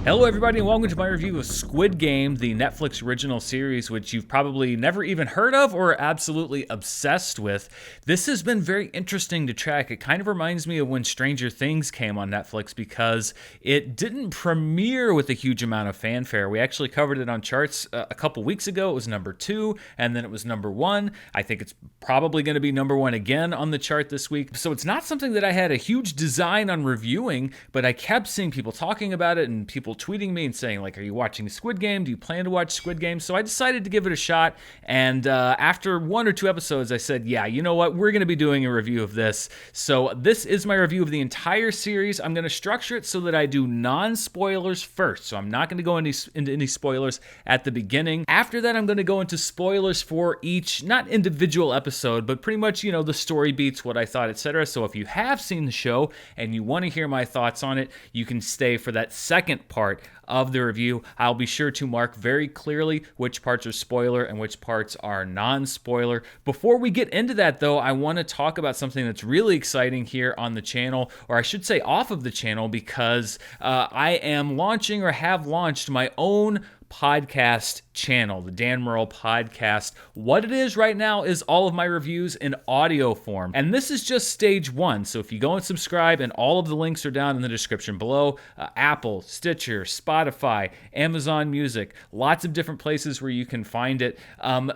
Hello everybody and welcome to my review of Squid Game, the Netflix original series, which you've probably never even heard of or are absolutely obsessed with. This has been very interesting to track. It kind of reminds me of when Stranger Things came on Netflix because it didn't premiere with a huge amount of fanfare. We actually covered it on charts a couple weeks ago. It was number 2 and then it was number 1. I think it's probably going to be number 1 again on the chart this week. So it's not something that I had a huge design on reviewing, but I kept seeing people talking about it and people tweeting me and saying, like, are you watching Squid Game? Do you plan to watch Squid Game? So I decided to give it a shot. And after 1 or 2 episodes, I said, yeah, you know what? We're going to be doing a review of this. So this is my review of the entire series. I'm going to structure it so that I do non-spoilers first. So I'm not going to go into any spoilers at the beginning. After that, I'm going to go into spoilers for each, not individual episode, but pretty much, you know, the story beats, what I thought, etc. So if you have seen the show and you want to hear my thoughts on it, you can stay for that second part of the review. I'll be sure to mark very clearly which parts are spoiler and which parts are non-spoiler. Before we get into that though, I want to talk about something that's really exciting here on the channel, or I should say off of the channel, because I am launching or have launched my own podcast channel, the Dan Murrell Podcast. What it is right now is all of my reviews in audio form. And this is just stage 1. So if you go and subscribe, and all of the links are down in the description below, Apple, Stitcher, Spotify, Amazon Music, lots of different places where you can find it.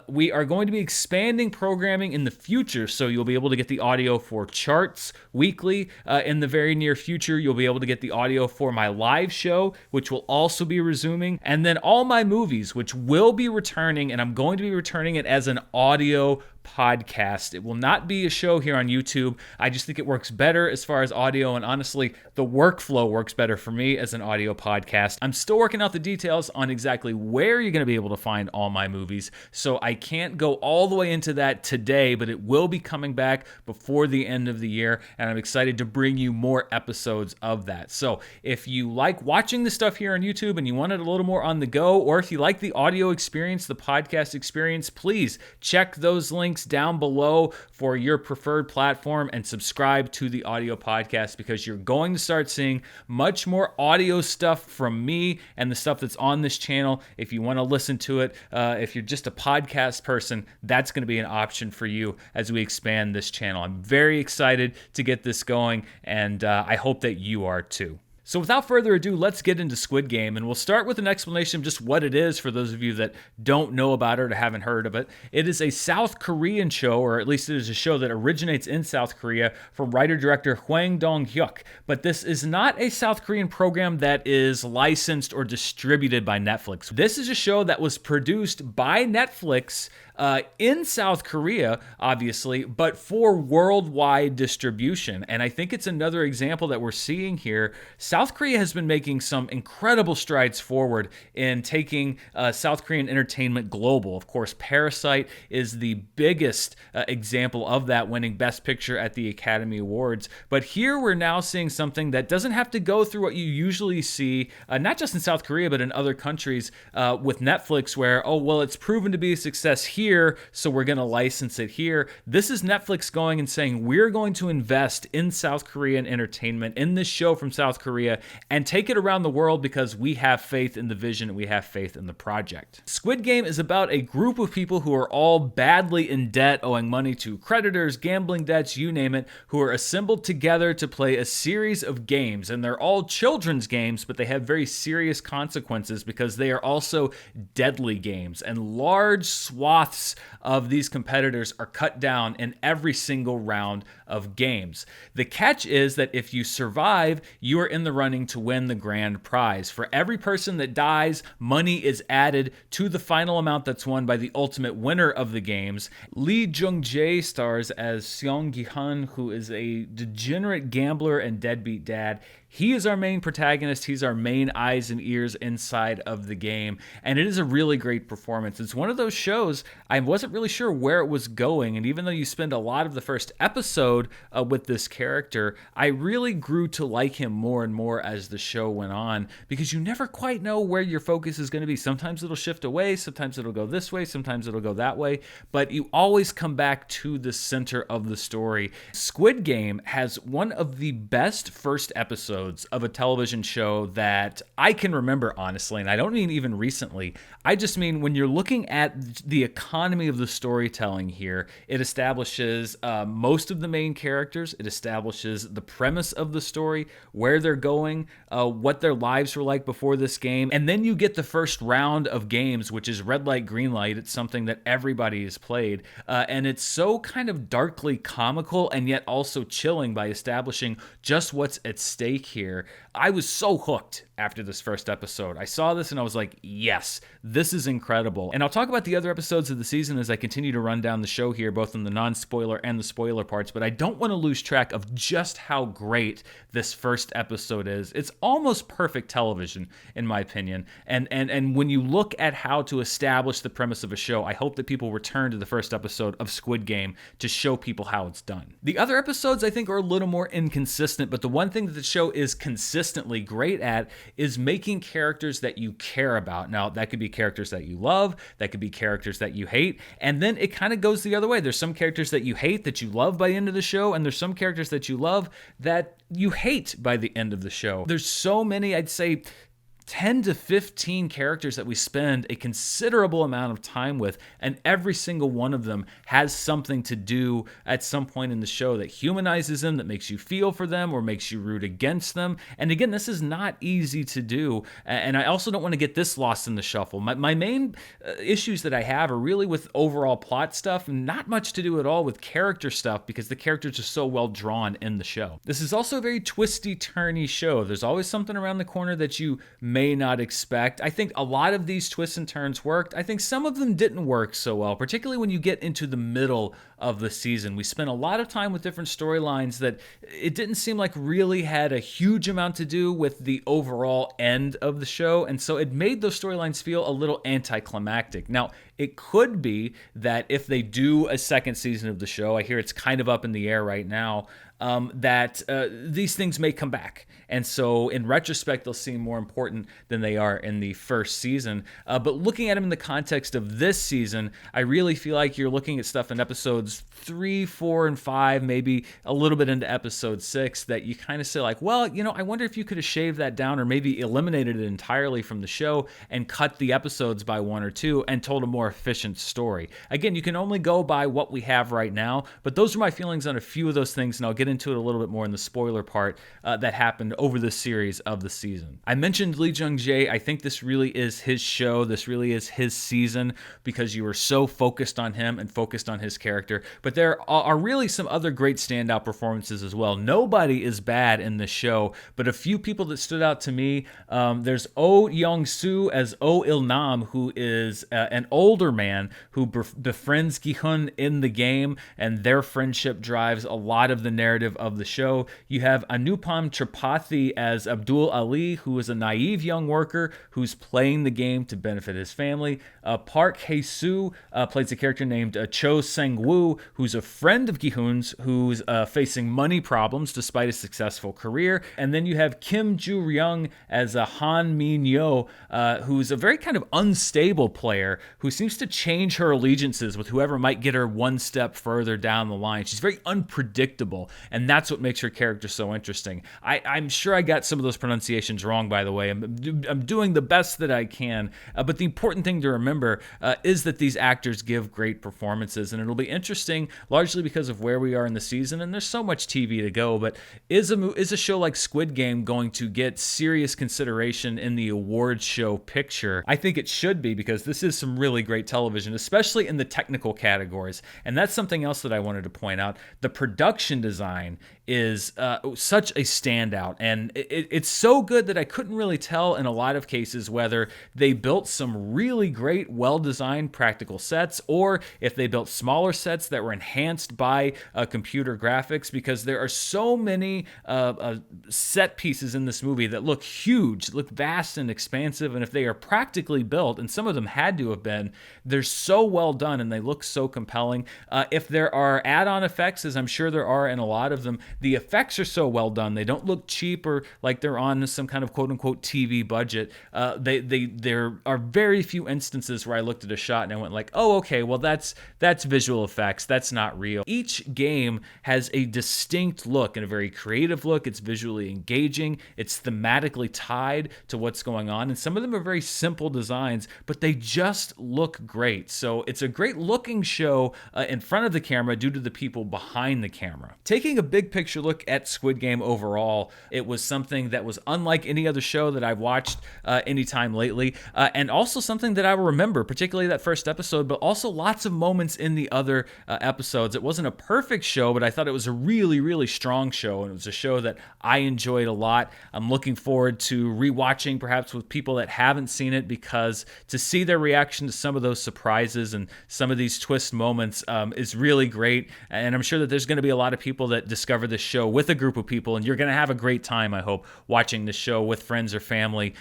We are going to be expanding programming in the future, so you'll be able to get the audio for charts weekly. In the very near future, you'll be able to get the audio for my live show, which will also be resuming. And then all my movies, which will be returning, and I'm going to be returning it as an audio podcast. It will not be a show here on YouTube. I just think it works better as far as audio, and honestly, the workflow works better for me as an audio podcast. I'm still working out the details on exactly where you're going to be able to find all my movies, so I can't go all the way into that today, but it will be coming back before the end of the year, and I'm excited to bring you more episodes of that. So if you like watching the stuff here on YouTube and you want it a little more on the go, or if you like the audio experience, the podcast experience, please check those links down below for your preferred platform and subscribe to the audio podcast, because you're going to start seeing much more audio stuff from me and the stuff that's on this channel. If you want to listen to it, if you're just a podcast person, that's going to be an option for you as we expand this channel. I'm very excited to get this going, and I hope that you are too. So without further ado, let's get into Squid Game, and we'll start with an explanation of just what it is for those of you that don't know about it or haven't heard of it. It is a South Korean show, or at least it is a show that originates in South Korea from writer-director Hwang Dong-hyuk. But this is not a South Korean program that is licensed or distributed by Netflix. This is a show that was produced by Netflix in South Korea, obviously, but for worldwide distribution. And I think it's another example that we're seeing here. South Korea has been making some incredible strides forward in taking South Korean entertainment global. Of course, Parasite is the biggest example of that, winning Best Picture at the Academy Awards. But here we're now seeing something that doesn't have to go through what you usually see, not just in South Korea, but in other countries with Netflix, where, oh, well, it's proven to be a success here, so we're going to license it here. This is Netflix going and saying, we're going to invest in South Korean entertainment, in this show from South Korea, and take it around the world because we have faith in the vision and we have faith in the project. Squid Game is about a group of people who are all badly in debt, owing money to creditors, gambling debts, you name it, who are assembled together to play a series of games. And they're all children's games, but they have very serious consequences because they are also deadly games. And large swaths of these competitors are cut down in every single round of games. The catch is that if you survive, you are in the running to win the grand prize. For every person that dies, money is added to the final amount that's won by the ultimate winner of the games. Lee Jung-jae stars as Seong Gi-hun, who is a degenerate gambler and deadbeat dad. He is our main protagonist. He's our main eyes and ears inside of the game. And it is a really great performance. It's one of those shows, I wasn't really sure where it was going. And even though you spend a lot of the first episode with this character, I really grew to like him more and more as the show went on, because you never quite know where your focus is going to be. Sometimes it'll shift away, sometimes it'll go this way, sometimes it'll go that way, but you always come back to the center of the story. Squid Game has one of the best first episodes episodes of a television show that I can remember, honestly, and I don't mean even recently. I just mean when you're looking at the economy of the storytelling here, it establishes most of the main characters, it establishes the premise of the story, where they're going, what their lives were like before this game, and then you get the first round of games, which is red light, green light. It's something that everybody has played, and it's so kind of darkly comical and yet also chilling by establishing just what's at stake here. I was so hooked after this first episode. I saw this and I was like, yes, this is incredible. And I'll talk about the other episodes of the season as I continue to run down the show here, both in the non-spoiler and the spoiler parts, but I don't want to lose track of just how great this first episode is. It's almost perfect television, in my opinion. And when you look at how to establish the premise of a show, I hope that people return to the first episode of Squid Game to show people how it's done. The other episodes, I think, are a little more inconsistent, but the one thing that the show is consistently great at is making characters that you care about. Now, that could be characters that you love, that could be characters that you hate, and then it kind of goes the other way. There's some characters that you hate that you love by the end of the show, and there's some characters that you love that you hate by the end of the show. There's so many, I'd say, 10 to 15 characters that we spend a considerable amount of time with, and every single one of them has something to do at some point in the show that humanizes them, that makes you feel for them or makes you root against them. And again, this is not easy to do, and I also don't want to get this lost in the shuffle. My main issues that I have are really with overall plot stuff, and not much to do at all with character stuff, because the characters are so well drawn in the show. This is also a very twisty-turny show. There's always something around the corner that you may not expect. I think a lot of these twists and turns worked. I think some of them didn't work so well, particularly when you get into the middle of the season. We spent a lot of time with different storylines that it didn't seem like really had a huge amount to do with the overall end of the show, and so it made those storylines feel a little anticlimactic. Now, it could be that if they do a second season of the show, I hear it's kind of up in the air right now, that these things may come back. And so in retrospect, they'll seem more important than they are in the first season. But looking at them in the context of this season, I really feel like you're looking at stuff in episodes 3, 4, and 5, maybe a little bit into episode 6, that you kind of say like, well, I wonder if you could have shaved that down or maybe eliminated it entirely from the show and cut the episodes by 1 or 2 and told a more efficient story. Again, you can only go by what we have right now, but those are my feelings on a few of those things, and I'll get into it a little bit more in the spoiler part that happened over the series of the season. I mentioned Lee Jung-jae. I think this really is his show. This really is his season because you were so focused on him and focused on his character. But there are really some other great standout performances as well. Nobody is bad in this show, but a few people that stood out to me. There's Oh Young-soo as Oh Il-nam, who is an older man who befriends Gi-hun in the game, and their friendship drives a lot of the narrative of the show. You have Anupam Tripathi as Abdul Ali, who is a naive young worker who's playing the game to benefit his family. Park Hae-soo plays a character named Cho Sang-woo, who's a friend of Gi-hun's, who's facing money problems despite a successful career. And then you have Kim Joo-ryung as Han Min-yo, who's a very kind of unstable player who seems to change her allegiances with whoever might get her one step further down the line. She's very unpredictable, and that's what makes her character so interesting. I'm sure I got some of those pronunciations wrong, by the way. I'm doing the best that I can, but the important thing to remember is that these actors give great performances, and it'll be interesting, largely because of where we are in the season, and there's so much TV to go, but is a show like Squid Game going to get serious consideration in the awards show picture? I think it should be, because this is some really great television, especially in the technical categories, and that's something else that I wanted to point out. The production design is such a standout, and it's so good that I couldn't really tell in a lot of cases whether they built some really great, well-designed practical sets or if they built smaller sets that were enhanced by computer graphics, because there are so many set pieces in this movie that look huge, look vast and expansive, and if they are practically built, and some of them had to have been, they're so well done and they look so compelling. If there are add-on effects, as I'm sure there are in a lot of them, the effects are so well done. They don't look cheap or like they're on some kind of quote-unquote TV budget. There are very few instances where I looked at a shot and I went like, oh, okay, well, that's visual effects. artifacts. That's not real. Each game has a distinct look and a very creative look. It's visually engaging. It's thematically tied to what's going on. And some of them are very simple designs, but they just look great. So it's a great looking show in front of the camera due to the people behind the camera. Taking a big picture look at Squid Game overall, it was something that was unlike any other show that I've watched anytime lately, and also something that I will remember, particularly that first episode, but also lots of moments in the other episodes. It wasn't a perfect show, but I thought it was a really, really strong show, and it was a show that I enjoyed a lot. I'm looking forward to rewatching, perhaps with people that haven't seen it, because to see their reaction to some of those surprises and some of these twist moments is really great. And I'm sure that there's going to be a lot of people that discover this show with a group of people, and you're going to have a great time, I hope, watching this show with friends or family,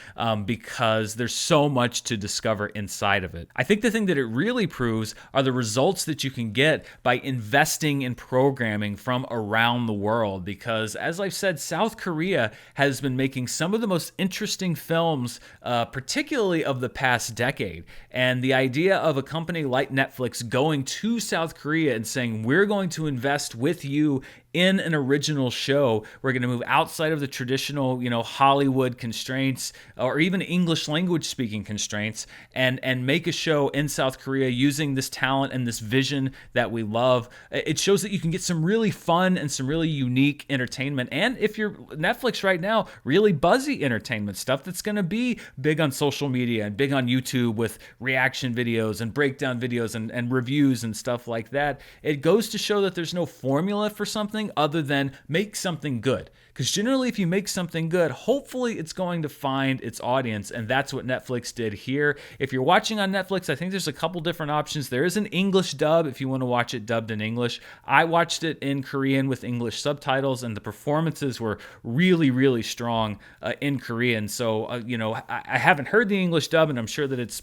because there's so much to discover inside of it. I think the thing that it really proves are the results that you can get by investing in programming from around the world, because as I've said, South Korea has been making some of the most interesting films, particularly of the past decade. And the idea of a company like Netflix going to South Korea and saying, we're going to invest with you in an original show. We're going to move outside of the traditional, Hollywood constraints or even English language speaking constraints and make a show in South Korea using this talent and this vision that we love. It shows that you can get some really fun and some really unique entertainment. And if you're Netflix right now, really buzzy entertainment stuff that's going to be big on social media and big on YouTube with reaction videos and breakdown videos and reviews and stuff like that. It goes to show that there's no formula for something other than make something good. Because generally, if you make something good, hopefully it's going to find its audience, and that's what Netflix did here. If you're watching on Netflix, I think there's a couple different options. There is an English dub if you want to watch it dubbed in English. I watched it in Korean with English subtitles, and the performances were really, really strong in Korean. So, I haven't heard the English dub, and I'm sure that it's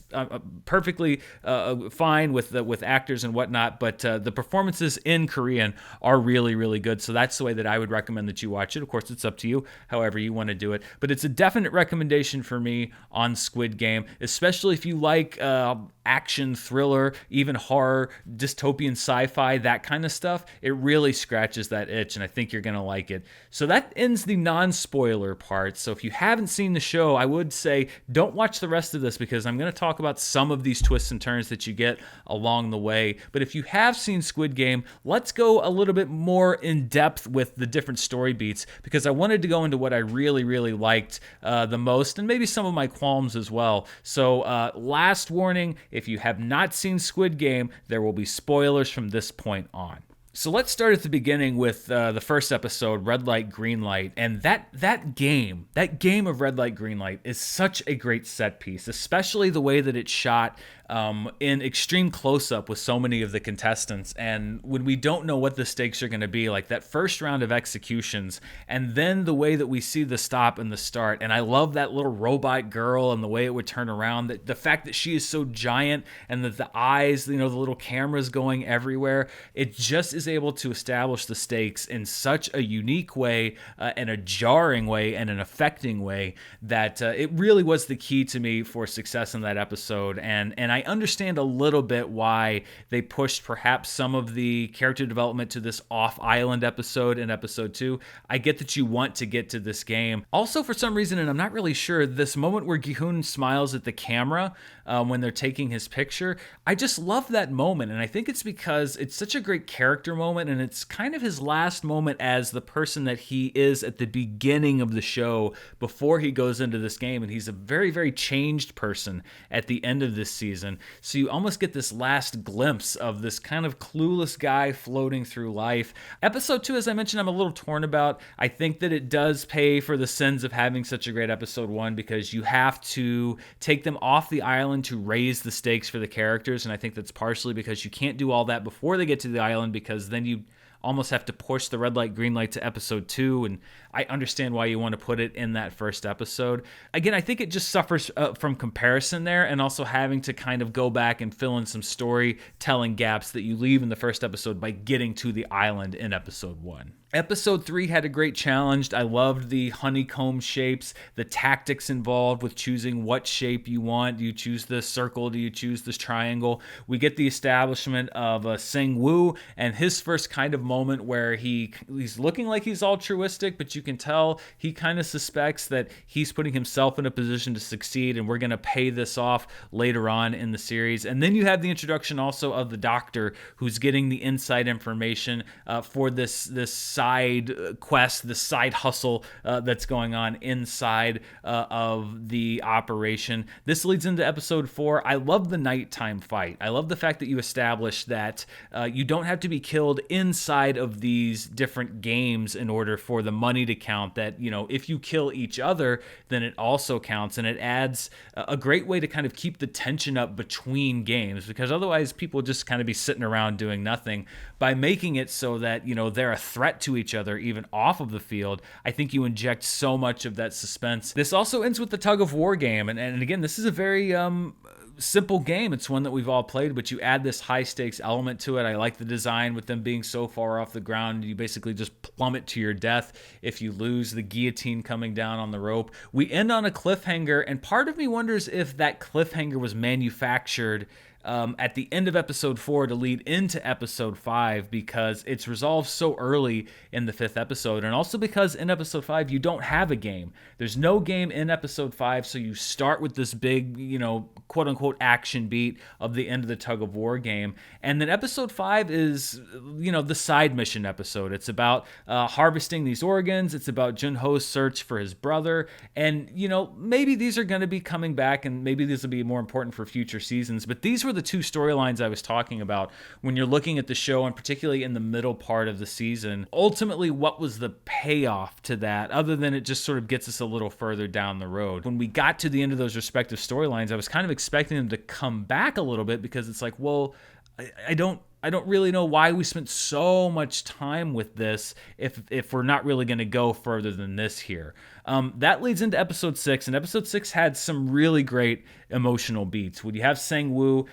perfectly fine with actors and whatnot, but the performances in Korean are really, really good. So that's the way that I would recommend that you watch it. Of course, it's up to you, however you want to do it. But it's a definite recommendation for me on Squid Game, especially if you like action, thriller, even horror, dystopian sci-fi, that kind of stuff. It really scratches that itch, and I think you're going to like it. So that ends the non-spoiler part. So if you haven't seen the show, I would say don't watch the rest of this, because I'm going to talk about some of these twists and turns that you get along the way. But if you have seen Squid Game, let's go a little bit more in depth with the different story beats, because I wanted to go into what I really, really liked the most, and maybe some of my qualms as well. So last warning, if you have not seen Squid Game, there will be spoilers from this point on. So let's start at the beginning with the first episode, Red Light, Green Light. And that game of Red Light, Green Light is such a great set piece, especially the way that it's shot in extreme close-up with so many of the contestants. And when we don't know what the stakes are going to be, like that first round of executions, and then the way that we see the stop and the start. And I love that little robot girl and the way it would turn around. The fact that she is so giant and that the eyes, the little cameras going everywhere, it just is able to establish the stakes in such a unique way, and a jarring way, and an affecting way, that it really was the key to me for success in that episode. And I understand a little bit why they pushed perhaps some of the character development to this off-island episode in episode 2. I get that you want to get to this game. Also, for some reason, and I'm not really sure, this moment where Gi-hun smiles at the camera when they're taking his picture, I just love that moment. And I think it's because it's such a great character moment, and it's kind of his last moment as the person that he is at the beginning of the show before he goes into this game. And he's a very, very changed person at the end of this season. So you almost get this last glimpse of this kind of clueless guy floating through life. Episode 2, as I mentioned, I'm a little torn about. I think that it does pay for the sins of having such a great episode 1, because you have to take them off the island to raise the stakes for the characters. And I think that's partially because you can't do all that before they get to the island, because then you almost have to push the red light, green light to episode 2, and I understand why you want to put it in that first episode. Again, I think it just suffers from comparison there, and also having to kind of go back and fill in some storytelling gaps that you leave in the first episode by getting to the island in episode 1. Episode 3 had a great challenge. I loved the honeycomb shapes, the tactics involved with choosing what shape you want. Do you choose this circle? Do you choose this triangle? We get the establishment of Sing Woo and his first kind of moment where he's looking like he's altruistic, but you can tell he kind of suspects that he's putting himself in a position to succeed, and we're going to pay this off later on in the series. And then you have the introduction also of the doctor, who's getting the inside information for this side quest, the side hustle that's going on inside of the operation. This leads into episode 4. I love the nighttime fight. I love the fact that you establish that you don't have to be killed inside of these different games in order for the money to count. That, if you kill each other, then it also counts, and it adds a great way to kind of keep the tension up between games, because otherwise people just kind of be sitting around doing nothing. By making it so that, they're a threat to each other even off of the field, I think you inject so much of that suspense. This also ends with the tug of war game, and again, this is a very simple game. It's one that we've all played, but you add this high stakes element to it. I like the design with them being so far off the ground. You basically just plummet to your death if you lose, the guillotine coming down on the rope. We end on a cliffhanger, and part of me wonders if that cliffhanger was manufactured at the end of episode 4 to lead into episode 5, because it's resolved so early in the 5th episode, and also because in episode 5 you don't have a game. There's no game in episode 5, so you start with this big, quote-unquote action beat of the end of the tug of war game, and then episode 5 is, the side mission episode. It's about harvesting these organs. It's about Junho's search for his brother, and maybe these are going to be coming back, and maybe these will be more important for future seasons, but these were the two storylines I was talking about when you're looking at the show, and particularly in the middle part of the season. Ultimately, what was the payoff to that, other than it just sort of gets us a little further down the road? When we got to the end of those respective storylines, I was kind of expecting them to come back a little bit, because it's like, well, I don't really know why we spent so much time with this if we're not really going to go further than this here. That leads into episode 6, and episode 6 had some really great emotional beats. When you have Sang Woo,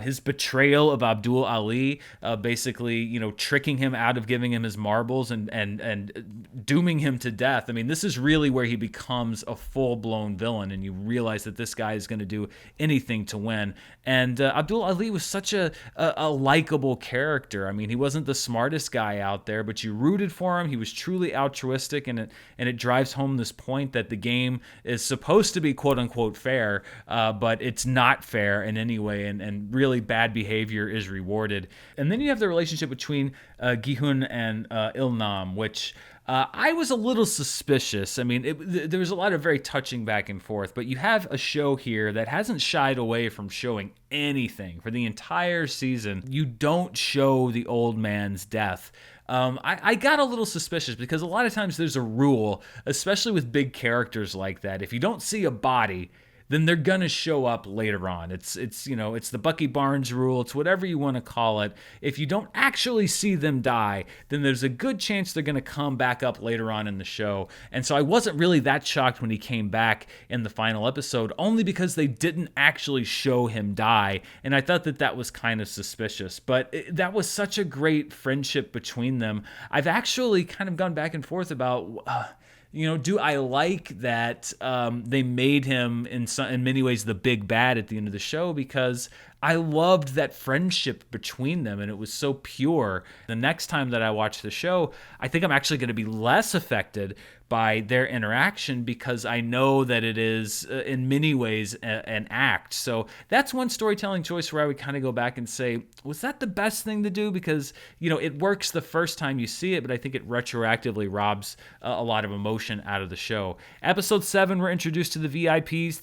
his betrayal of Abdul Ali, basically, tricking him out of giving him his marbles and dooming him to death. I mean, this is really where he becomes a full-blown villain, and you realize that this guy is going to do anything to win. And Abdul Ali was such a likable character. I mean, he wasn't the smartest guy out there, but you rooted for him. He was truly altruistic, and it drives home this point that the game is supposed to be quote-unquote fair, but it's not fair in any way, and really bad behavior is rewarded. And then you have the relationship between Gi-hun and Il-nam, which I was a little suspicious. I mean, there was a lot of very touching back and forth, but you have a show here that hasn't shied away from showing anything for the entire season. You don't show the old man's death. I got a little suspicious, because a lot of times there's a rule, especially with big characters like that. If you don't see a body, then they're gonna show up later on. It's the Bucky Barnes rule. It's whatever you want to call it. If you don't actually see them die, then there's a good chance they're gonna come back up later on in the show. And so I wasn't really that shocked when he came back in the final episode, only because they didn't actually show him die, and I thought that was kind of suspicious. But that was such a great friendship between them. I've actually kind of gone back and forth about do I like that they made him in many ways the big bad at the end of the show, because I loved that friendship between them, and it was so pure. The next time that I watch the show, I think I'm actually going to be less affected by their interaction, because I know that it is in many ways an act. So that's one storytelling choice where I would kind of go back and say, was that the best thing to do? Because it works the first time you see it, but I think it retroactively robs a lot of emotion out of the show. Episode 7, we're introduced to the VIPs,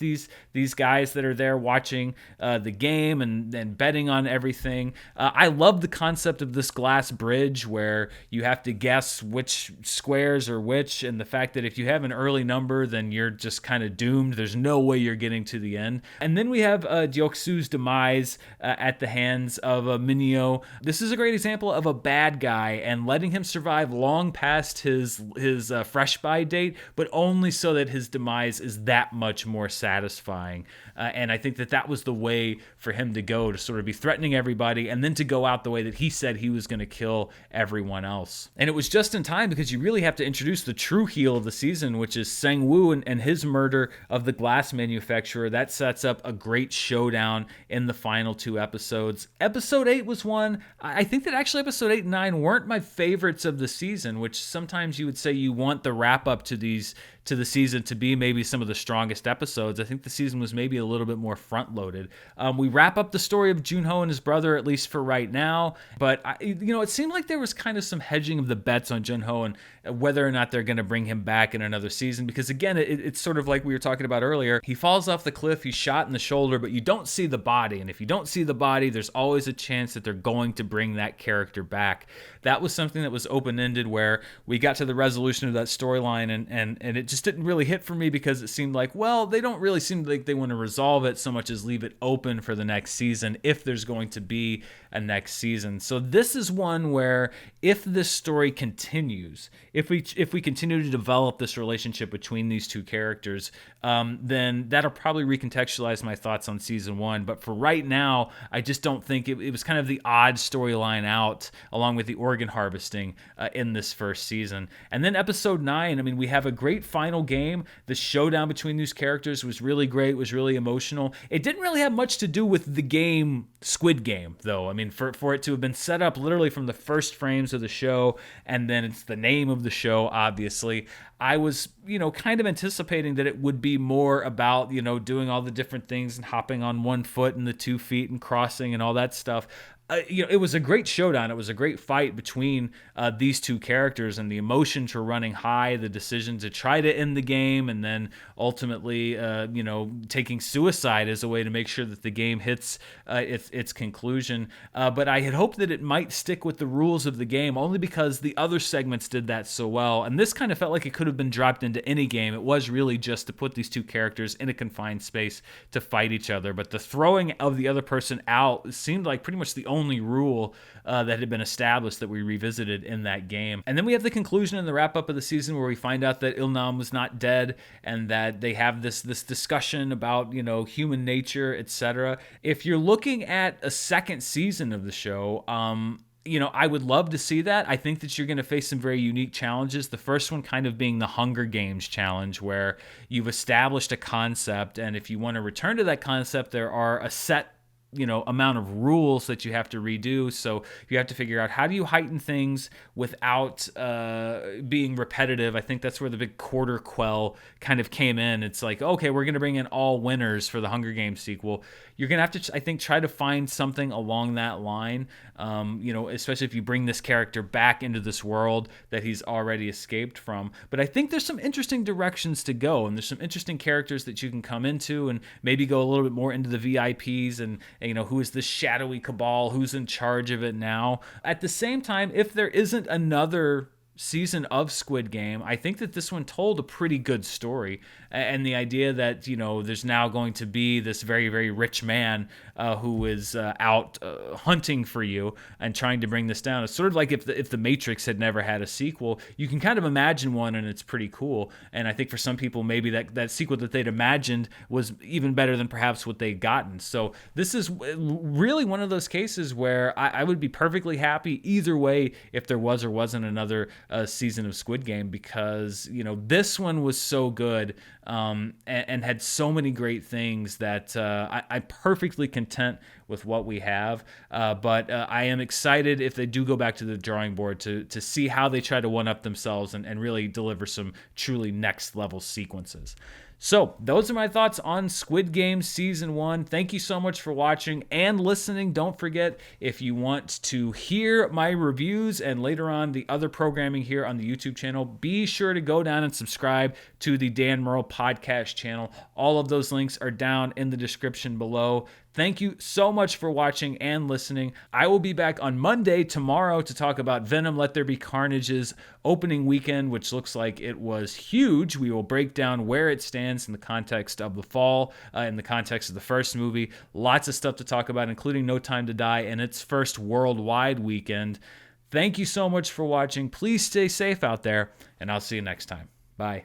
these guys that are there watching the game and betting on everything. I love the concept of this glass bridge where you have to guess which squares are which, and the fact that if you have an early number, then you're just kind of doomed. There's no way you're getting to the end. And then we have Deoksu's demise at the hands of Minyo. This is a great example of a bad guy and letting him survive long past his fresh by date, but only so that his demise is that much more satisfying. And I think that was the way for him to go, to sort of be threatening everybody and then to go out the way that he said he was going to kill everyone else. And it was just in time because you really have to introduce the true heel of the season, which is Sang-woo and his murder of the glass manufacturer. That sets up a great showdown in the final 2 episodes. Episode 8 was one. I think that actually episode 8 and 9 weren't my favorites of the season, which sometimes you would say you want the wrap up to the season to be maybe some of the strongest episodes. I think the season was maybe a little bit more front loaded. We wrap up the story of Junho and his brother, at least for right now. But it seemed like there was kind of some hedging of the bets on Junho and whether or not they're going to bring him back in another season. Because again, it's sort of like we were talking about earlier. He falls off the cliff, he's shot in the shoulder, but you don't see the body. And if you don't see the body, there's always a chance that they're going to bring that character back. That was something that was open-ended where we got to the resolution of that storyline and it just didn't really hit for me because it seemed like, well, they don't really seem like they want to resolve it so much as leave it open for the next season if there's going to be a next season. So this is one where if this story continues, if we continue to develop this relationship between these two characters, then that'll probably recontextualize my thoughts on season 1. But for right now, I just don't think it was kind of the odd storyline out along with the organ harvesting in this first season. And then episode 9, I mean, we have a great final game. The showdown between these characters was really great, was really emotional. It didn't really have much to do with the game Squid Game, though. I mean, for it to have been set up literally from the first frames of the show, and then it's the name of the show, obviously, I was, kind of anticipating that it would be more about, doing all the different things and hopping on 1 foot and the 2 feet and crossing and all that stuff. It was a great showdown. It was a great fight between these two characters, and the emotions were running high. The decision to try to end the game, and then ultimately, taking suicide as a way to make sure that the game hits its conclusion. But I had hoped that it might stick with the rules of the game, only because the other segments did that so well. And this kind of felt like it could have been dropped into any game. It was really just to put these two characters in a confined space to fight each other. But the throwing of the other person out seemed like pretty much the only rule that had been established that we revisited in that game. And then we have the conclusion and the wrap up of the season where we find out that Il-nam was not dead and that they have this discussion about, human nature, etc. If you're looking at a second season of the show, I would love to see that. I think that you're going to face some very unique challenges. The first one kind of being the Hunger Games challenge, where you've established a concept, and if you want to return to that concept, there are a set amount of rules that you have to redo. So you have to figure out how do you heighten things without being repetitive. I think that's where the big quarter quell kind of came in. It's like, okay, we're going to bring in all winners for the Hunger Games sequel. You're going to have to, I think, try to find something along that line, especially if you bring this character back into this world that he's already escaped from. But I think there's some interesting directions to go, and there's some interesting characters that you can come into and maybe go a little bit more into the VIPs and who is this shadowy cabal, who's in charge of it now. At the same time, if there isn't another season of Squid Game, I think that this one told a pretty good story. And the idea that, there's now going to be this very, very rich man who is out hunting for you and trying to bring this down. It's sort of like if the Matrix had never had a sequel. You can kind of imagine one, and it's pretty cool. And I think for some people, maybe that sequel that they'd imagined was even better than perhaps what they'd gotten. So this is really one of those cases where I would be perfectly happy either way if there was or wasn't another season of Squid Game, because this one was so good and had so many great things that I'm perfectly content with what we have. But I am excited if they do go back to the drawing board to see how they try to one-up themselves and really deliver some truly next-level sequences. So those are my thoughts on Squid Game Season 1. Thank you so much for watching and listening. Don't forget, if you want to hear my reviews and later on the other programming here on the YouTube channel, be sure to go down and subscribe to the Dan Murrell podcast channel. All of those links are down in the description below. Thank you so much for watching and listening. I will be back on Monday, tomorrow, to talk about Venom Let There Be Carnage's opening weekend, which looks like it was huge. We will break down where it stands in the context of the fall, in the context of the first movie. Lots of stuff to talk about, including No Time to Die and its first worldwide weekend. Thank you so much for watching. Please stay safe out there, and I'll see you next time. Bye.